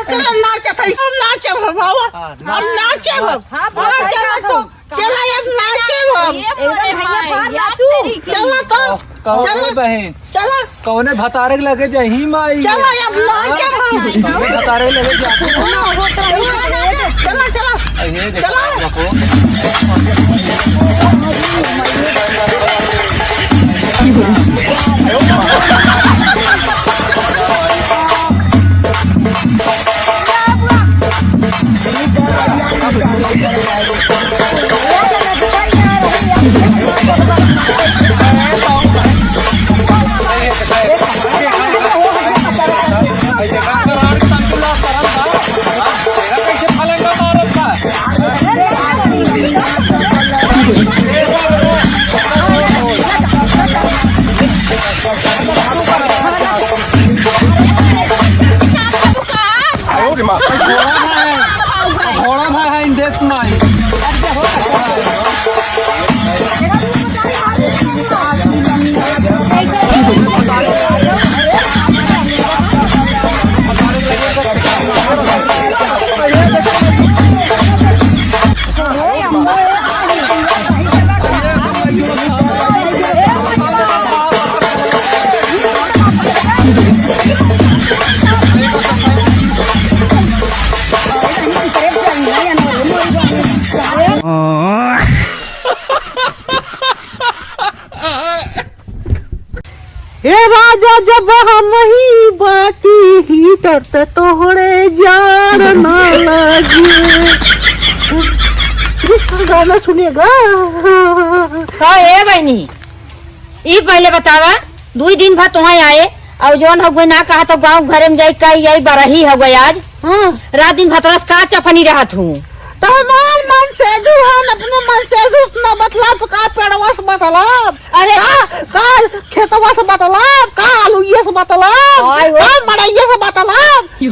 चला नाचे थे हम नाचे बाबा हम नाचे चला अब नाचे चला तो कौन बहन चला कौने भतारे लगे जही माई चला अब नाचे भतारे लगे चला चला घोड़ा है इंदेश माई हे राजा जब हम ही बाकी हीटर ते तोहरे जार ना लगे जिसका गाना सुनेगा का है बहनी ई पहले बतावा 2 दिन बाद तुहा आए और जोन हो ना कहा तो गांव घरे में जाई कही यही बरही हो गई आज रात दिन भतरस का चफनी रहत हूँ तो हमार मन से दुहान अपने मन से न मतलब का पेड़वा से मतलब अरे का खेतवा से मतलब का आलूये से मतलब का मड़ैये से मतलब ई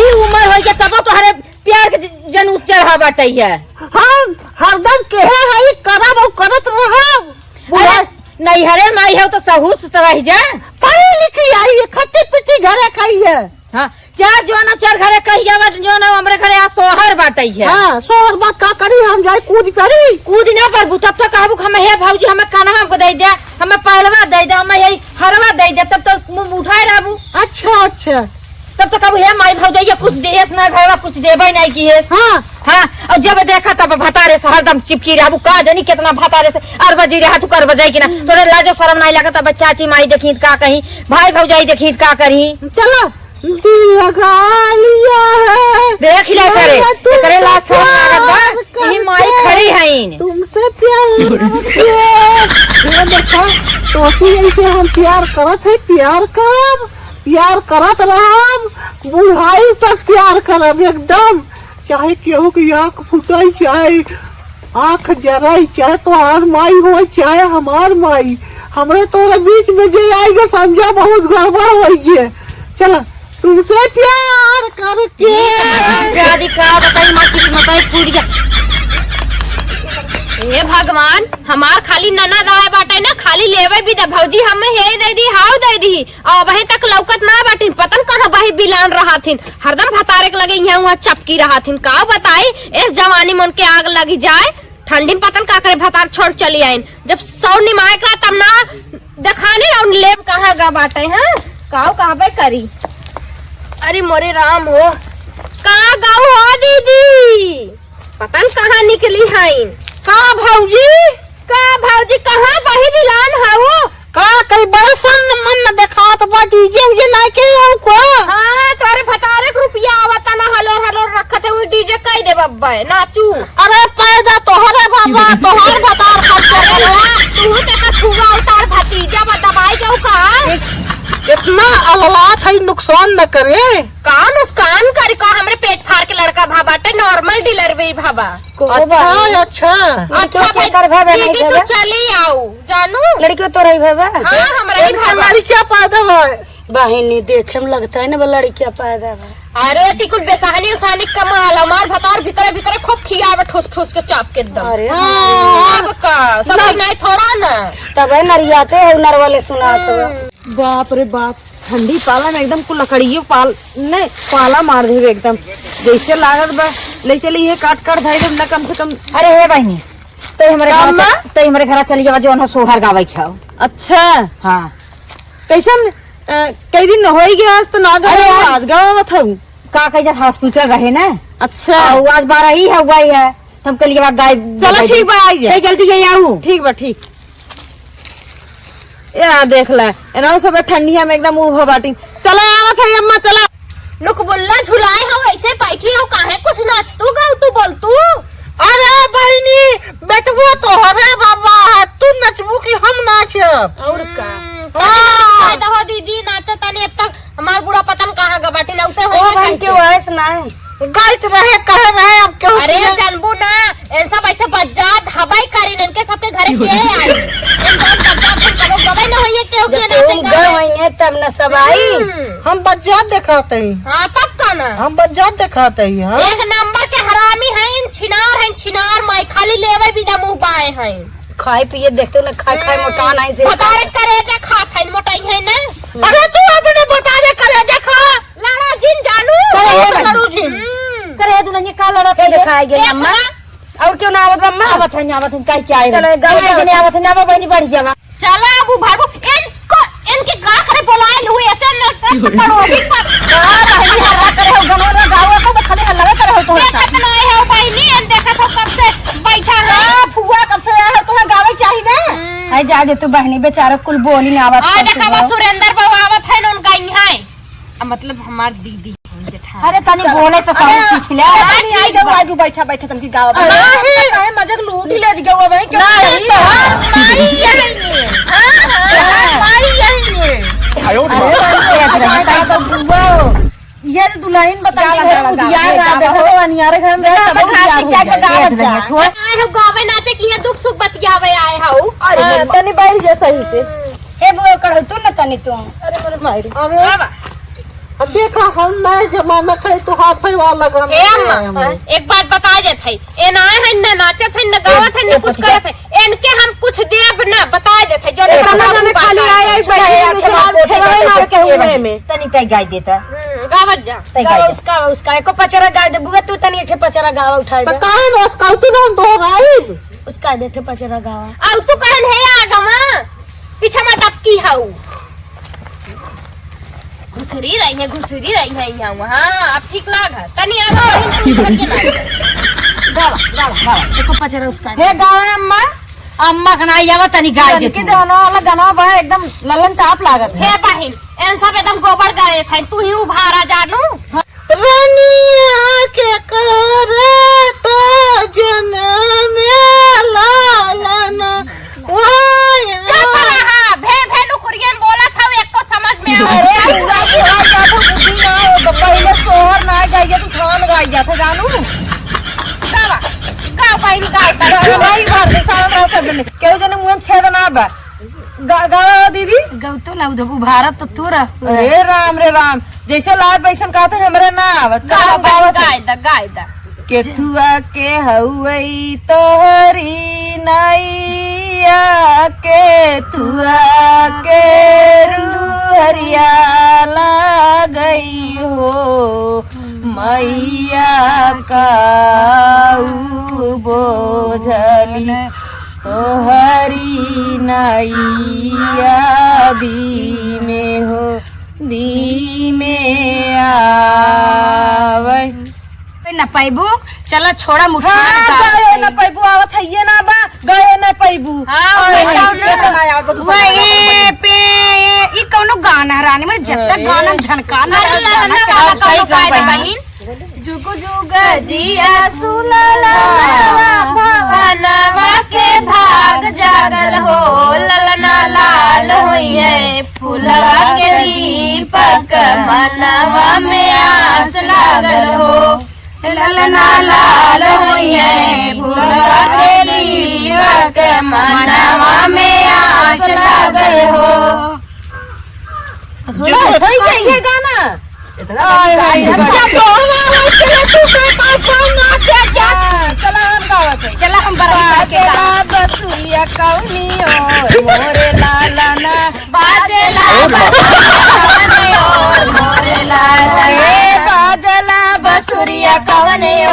उम्र हो गया तब तोहरे प्यार के जन चढ़ा बाटे है हम हरदम केहे हई करब और करत रहब नहीं हरे माई है तो सहूर से रह जा पढ़ी लिखी आई है खट्टी पिट्टी घरे खाई है हाँ चार जोना चार घरे कही जावा जो ना हमरे घरे आ सोहर बाटे है हां सोहर बात का करी हम जाई कूद पड़ी कूद ना पर तब तक कहबू हम हे भौजी हमें कानवा को दे दे हमें पहलवा दे दे हमें यही हरवा दे दे तब तक मुंह उठाए रहबू अच्छा अच्छा तब तक कहबू हे माई भौजी कुछ देस ना भैया कुछ देबे नहीं की है हां हाँ और जब देखा तब भतारे से हरदम चिपकी रहबू का जानी कितना भतारे से अरबजी रहा तू कर बजाई कि ना तोरे लाजो शर्म नहीं लगा तब चाची माई देखी का कहीं भाई भौजाई देखी का करी चलो लगा लिया है देख लिया करे करे ला सब ई माई खड़ी है तुमसे प्यार ये देखो तो ऐसे हम प्यार करत है प्यार करत रहब बुढ़ाई तक प्यार करब एकदम चाहे केहू की आँख फुटाई चाहे आँख जराई चाहे तोहार माई हो चाहे हमार माई हमरे तोरे बीच में जे आएगा समझा बहुत गड़बड़ होइए चला तुमसे प्यार करके शादी का बताई मां किस्मत है पूरी हे भगवान हमार खाली ननद आए बाटे ना खाली लेवे भी दे भौजी हमें हे दे दी हाउ दे दी और वहीं तक लौकत ना बाटिन पतन कहां वही बिलान रहा थिन हरदम भतारे के लगे यहां वहां चपकी रहा थिन का बताई इस जवानी मन के आग लगी जाए ठंडी में पतन का करे भतार छोड़ चली आइन जब सौ निमाय करा तब ना दिखाने ना लेब कहां गा बाटे हैं काऊ कहबे करी अरे मोरे राम हो कहाँ गाँव हो दीदी पतन कहाँ निकली है का भौजी कहाँ वही बिलान है वो का कई बड़े सन मन देखात बा डीजे उजे ना के को हाँ तोरे भतारे के रुपया आवता ना हलो रखत है वो डीजे कई दे बब्बा नाचू अरे पैदा तोहरे बाबा तोहर भतार खर्च करेला तू ते का छुआ उतार भतीजा दवाई के का इतना अल्लाह है नुकसान न करे का नुकसान कर का हमरे पेट फाड़ के लड़का भाबाटे नॉर्मल डिलीवरी भाबा अच्छा दीदी तू चली आओ जानू लड़की तो रही भाबा हाँ हमरा ही भाबा लड़कियां पैदा है बहिनी देखे में लगता है ना लड़कियां पैदा है अरे तिकुल बेसहानी उसानी कमाल हमार भतार भीतर खूब खियावे ठोस ठोस के चाप के एकदम अरे अब का सब नहीं थोड़ा ना तब नरियाते है नर वाले सुनाते बाप रे बाप ठंडी पाला में एकदम कुल लकड़ियों पाल ने पाला मार दे एकदम जैसे लागत बा ले चली ये काट काट भाई ना कम से कम। अरे हे बहनी तो हमारे घर चली जावा जो है सोहर गावे खाओ। अच्छा हाँ कैसन कई दिन हो ही गया आज तो ना अरे आज गाँव था का कहीं हॉस्पिटल रहे ना। अच्छा आज 12 ही है हुआ ही है तो हम कल के बाद गाय चलो ठीक बा आई जाए जल्दी जाइए आऊ। ठीक बा ठीक या देख ला एना सब ठंडिया में एकदम उभ बाटी। चला आवत है अम्मा चला नुक बुल्ला झुलाए हो ऐसे बैठी हो काहे कुछ नाच तू गा तू बोल तू। अरे बहनी बेटवा तो हरे बाबा तू नचबू की हम नाचब। और का तो हो दीदी नाचत तानी अब तक हमार बूढ़ा पतन कहां गबाटी नौते ओ होए बहन के वाइस ना है गाइत रहे कहे रहे अब क्यों। अरे जानबू ना इन सब ऐसे बज्जात हवाई करीन इनके सबके घरे के आई इन सब बज्जात फिर कबो गवे न होइए केहू के तुम नाचेगा। गए वहीं तब न सब आई। हम बज्जात दिखाते हैं। हां तब का ना हम बज्जात दिखाते हैं। हाँ? एक नंबर के हरामी हैं छिनार मैं खाली लेवे बिना मुंह बाए हैं। खाए पिए देखते ना खाए खाए मोटा नहीं से बतारे करेजा खात है मोटाई है ना। अरे तू अपने बताने करेजा खा लाड़ा जिन जानू करू जी करे दुल्हन का लड़ा के दिखाई गई अम्मा और क्यों ना आवत अम्मा आवत है काहे क्या है चलो, गाँव चलो जने आवत है बहनी बढ़ जावा। चला अबू भागो इनको इनके का करे बुलाए हुए ऐसे न पड़ोसी पर बहनी हल्ला करे हो गनो ना गावा तो खाली हल्ला करे हो तो देखत ना है बहनी इन देखत हो कब से बैठा है फुआ कब से आया तो गावे चाहिए ना। है जा दे तू बहनी बेचारा कुल बोली ना आवत आ देखा सुरेंद्र बाबू आवत है उनका यहां मतलब हमार दीदी जेठा। अरे तनी बोले तो सब सीख ले। नहीं आई गो आजू बैठा बैठा तुमकी गावा काहे मजाक लूट ही ले दिया भाई क्या माई यही माई यही अरे तो बुआ ये दुल्हन बता यार रात हो अनियारे घर में रह सब यार हो जाए छोड़ आए हो गावे नाचे की है दुख सुख बतियावे आए हो। अरे तनी बैठ जा सही से। हे बुआ कर तू न तनी तू अरे मेरे मायरी अरे अब देखा हम नए जमाना का तो हाथ वाला गाना ए अम्मा एक बात बता देत है ए ना है न नाचत है न गावत है न कुछ करत है इनके हम कुछ देब ना बता देत है जो जाने खाली आई बैठे खेलवे मार के हुए में तनी कई गाय देता गावत जा तई गावा गाय उसका एको पचरा गा दे बुआ तू तनी एक पचरा गावा उठा तो दे काहे न स्काउट नाम दोहराई उसका देखे पचरा गावा अब तू कहन है आगमा पीछे में टपकी हाउ घुसरी रही है यहाँ वहाँ अब ठीक लाग तनी आगे बहिन तू इधर के ना गावा गावा गावा एको पचरा उसका हे गावे अम्मा अम्मा कना जावा तनी गाय दे के गाना वाला गाना बा एकदम ललन टाप लागत है। हे बहिन इन सब एकदम गोबर गए छै तू ही उभारा जानू रानिया के करे तो जन्म लालना चुप रहा भे नुकुरियन बोलत हव एको समझ में अरे पूरा पूरा जाबू बुद्धि ना हो पहले सोहर ना गाइए तू ठान गाई जात जानू गावा गा बहिन गा अरे भाई घर के सारा रह सकने केहू जने मुंह में छेद ना बा गावा दीदी गौतो ना उधर भारत तो तू रह रे राम जैसे लाल पैसन कहते हमरे ना आवत गाय दा केथुआ के हउई तोहरी नैया केथुआ के रूहरिया गई हो मैया काऊ बोझली तोहरी नैया दी में आवे न पैबू चला छोड़ा मुठा गए न पैबू आवत है ये ना बा गए न पैबू ई कौनो गाना रानी मेरे जब तक गाना झनकाना बहिन जुगु जुग जिया सुललनवा भवनवा के भाग जागल हो ललना लाल होई है फूलवा के दीपक मनवा में आस लागल हो ललना लाल होई है फूलवा के दीपक मनवा में आस लागल हो। ये गाना चला हम बराबर के बसुरिया कौनी मोरे लालना बाजेला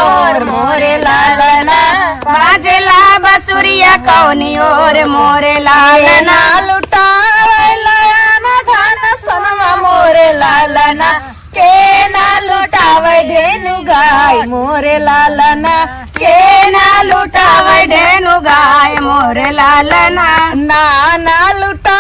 ओर मोरे लालना बाजेला बसुरिया कौनी ओर मोरे लालना लुटावे लयाना धन सनमा मोरे लालना के ना लुटावे धेनु गाय मोरे लालना के ना लुटावे धेनु गाय मोरे लालना ना ना लुटा